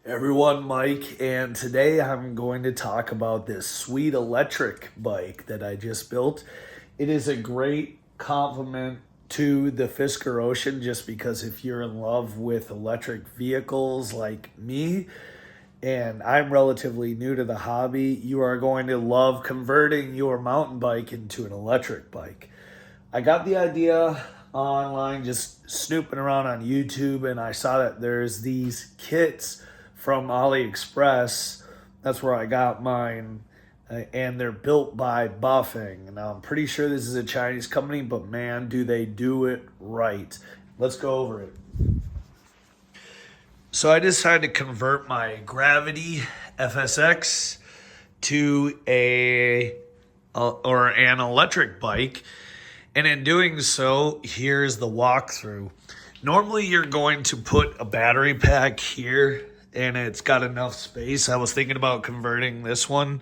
Everyone, Mike, and today I'm going to talk about this sweet electric bike that I just built. It is a great complement to the Fisker Ocean just because if you're in love with electric vehicles like me, and I'm relatively new to the hobby, you are going to love converting your mountain bike into an electric bike. I got the idea online just snooping around on YouTube, and I saw that there's these kits from AliExpress. That's where I got mine, and they're built by Bafang. Now, I'm pretty sure this is a Chinese company, but man, do they do it right. Let's go over it. So I decided to convert my Gravity FSX to an electric bike. And in doing so, here's the walkthrough. Normally, you're going to put a battery pack here, and it's got enough space. I was thinking about converting this one.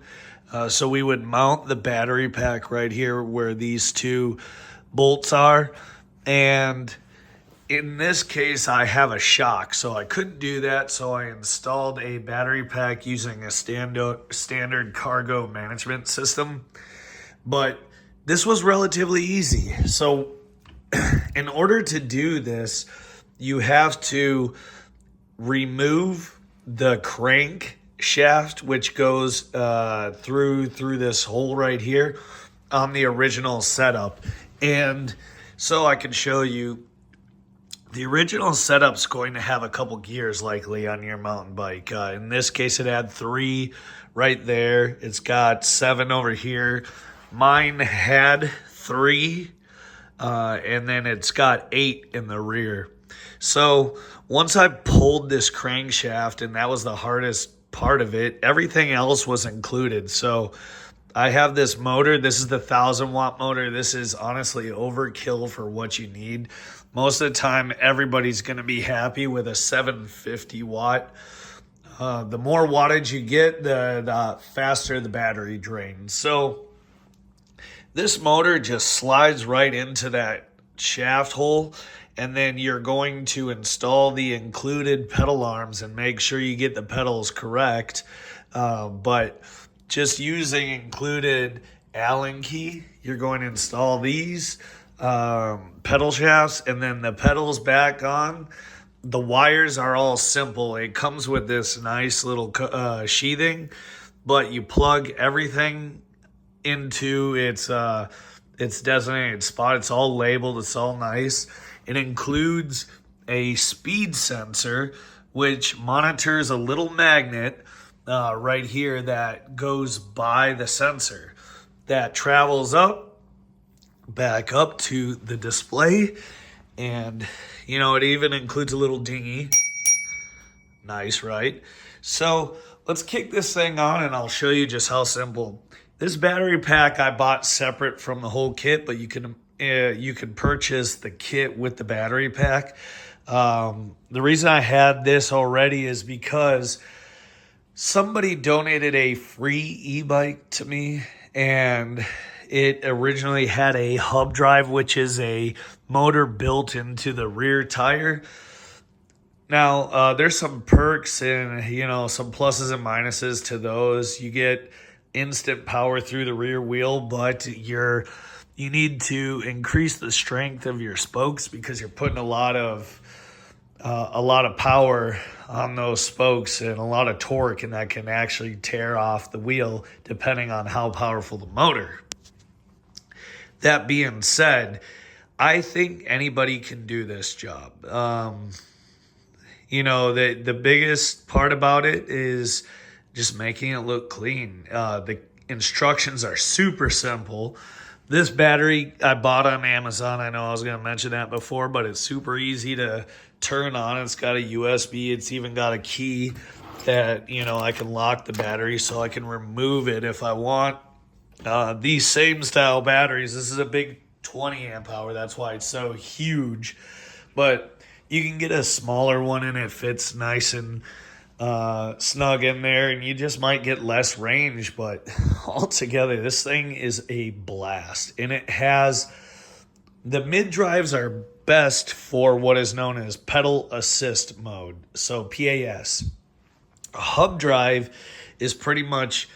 So we would mount the battery pack right here where these two bolts are. And in this case, I have a shock, so I couldn't do that. So I installed a battery pack using a standard cargo management system. But this was relatively easy. So in order to do this, you have to remove the crank shaft, which goes through this hole right here on the original setup. And so I can show you, the original setup's going to have a couple gears likely on your mountain bike. In this case, it had 3 right there. It's got 7 over here. Mine had 3, and then it's got 8 in the rear. So once I pulled this crankshaft, and that was the hardest part of it, everything else was included. So I have this motor. This is the 1,000-watt motor. This is honestly overkill for what you need. Most of the time, everybody's going to be happy with a 750-watt. The more wattage you get, the faster the battery drains. So this motor just slides right into that shaft hole, and then you're going to install the included pedal arms and make sure you get the pedals correct. But just using included Allen key, you're going to install these pedal shafts, and then the pedals back on. The wires are all simple. It comes with this nice little sheathing, but you plug everything into its designated spot. It's all labeled. It's all nice. It includes a speed sensor, which monitors a little magnet right here that goes by the sensor that travels back up to the display. And, it even includes a little dinghy. Nice, right? So let's kick this thing on, and I'll show you just how simple. This battery pack I bought separate from the whole kit, but you can purchase the kit with the battery pack. The reason I had this already is because somebody donated a free e-bike to me, and it originally had a hub drive, which is a motor built into the rear tire. Now, there's some perks and, some pluses and minuses to those. You get instant power through the rear wheel, but you need to increase the strength of your spokes because you're putting a lot of power on those spokes and a lot of torque, and that can actually tear off the wheel depending on how powerful the motor. That being said, I think anybody can do this job. The biggest part about it is just making it look clean. The instructions are super simple. This battery I bought on Amazon. I know I was going to mention that before, but it's super easy to turn on. It's got a USB. It's even got a key that, I can lock the battery so I can remove it if I want. These same style batteries, this is a big 20 amp hour. That's why it's so huge. But you can get a smaller one and it fits nice and snug in there, and you just might get less range. But altogether, this thing is a blast. And it has, the mid drives are best for what is known as pedal assist mode. So PAS. Hub drive is pretty much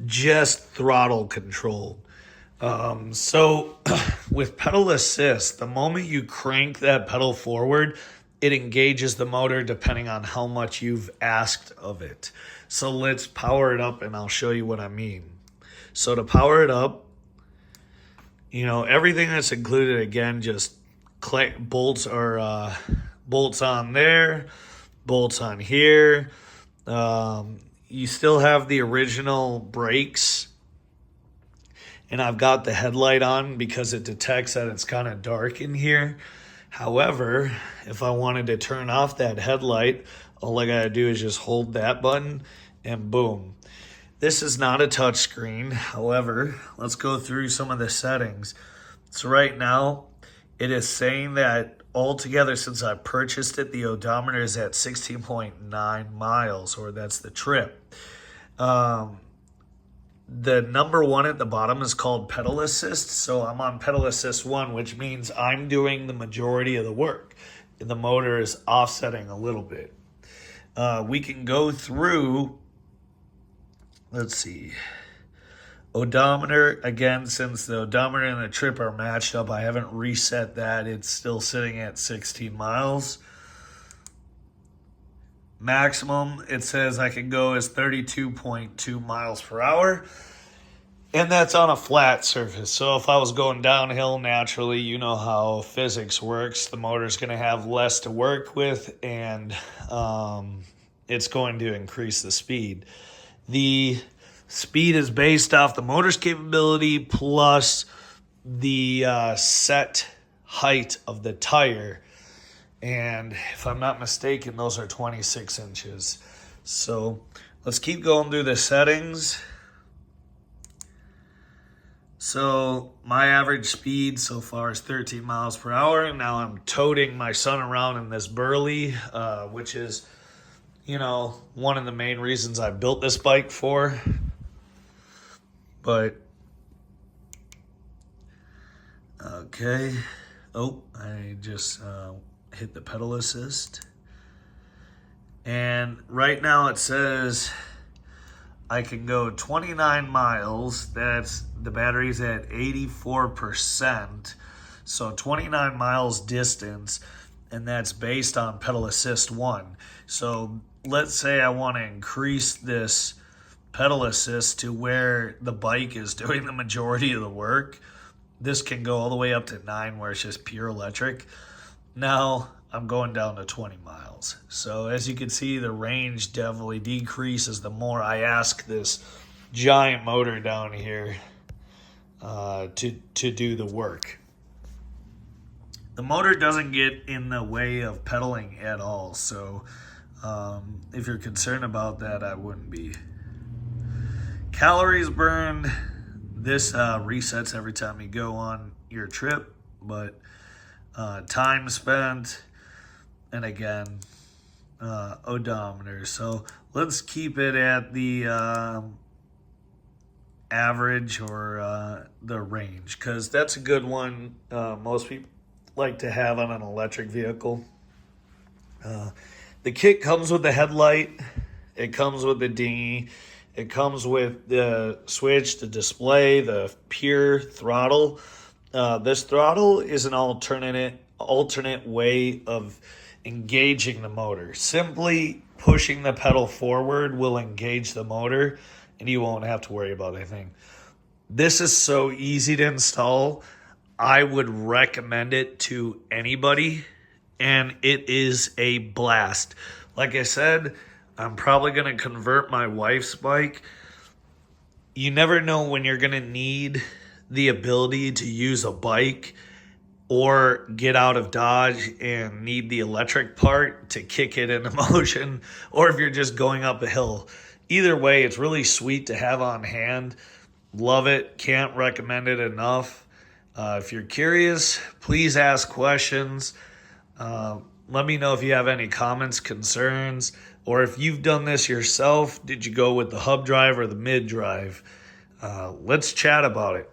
just throttle controlled. So with pedal assist, the moment you crank that pedal forward, it engages the motor depending on how much you've asked of it. So let's power it up and I'll show you what I mean. So to power it up, you know, everything that's included, again, just bolts or bolts on there, bolts on here. You still have the original brakes, and I've got the headlight on because it detects that it's kind of dark in here. However, if I wanted to turn off that headlight, all I gotta do is just hold that button and boom. This is not a touch screen. However, let's go through some of the settings. So right now, it is saying that altogether since I purchased it, the odometer is at 16.9 miles, or that's the trip. The number one at the bottom is called pedal assist. So I'm on pedal assist 1, which means I'm doing the majority of the work. The motor is offsetting a little bit. We can go through, let's see, odometer. Again, since the odometer and the trip are matched up, I haven't reset that. It's still sitting at 16 miles. Maximum, it says I can go as 32.2 miles per hour. And that's on a flat surface. So if I was going downhill, naturally, you know how physics works. The motor's going to have less to work with, and it's going to increase the speed. The speed is based off the motor's capability plus the set height of the tire. And if I'm not mistaken, those are 26 inches. So let's keep going through the settings. So my average speed so far is 13 miles per hour. Now I'm toting my son around in this Burley, which is, you know, one of the main reasons I built this bike for. But, okay. Oh, I just hit the pedal assist. And right now it says I can go 29 miles. That's, the battery's at 84%. So 29 miles distance, and that's based on pedal assist 1. So let's say I want to increase this pedal assist to where the bike is doing the majority of the work. This can go all the way up to 9, where it's just pure electric. Now I'm going down to 20 miles. So as you can see, the range definitely decreases the more I ask this giant motor down here to do the work. The motor doesn't get in the way of pedaling at all. So if you're concerned about that, I wouldn't be. Calories burned, this resets every time you go on your trip, but time spent, and again, odometer. So let's keep it at the average or the range, because that's a good one. Most people like to have on an electric vehicle. The kit comes with the headlight. It comes with the dinghy. It comes with the switch, the display, the pure throttle. This throttle is an alternate way of engaging the motor. Simply pushing the pedal forward will engage the motor, and you won't have to worry about anything. This is so easy to install. I would recommend it to anybody, and it is a blast. Like I said, I'm probably going to convert my wife's bike. You never know when you're going to need the ability to use a bike or get out of Dodge and need the electric part to kick it into motion, or if you're just going up a hill. Either way, it's really sweet to have on hand. Love it. Can't recommend it enough. If you're curious, please ask questions. Let me know if you have any comments, concerns, or if you've done this yourself. Did you go with the hub drive or the mid drive? Let's chat about it.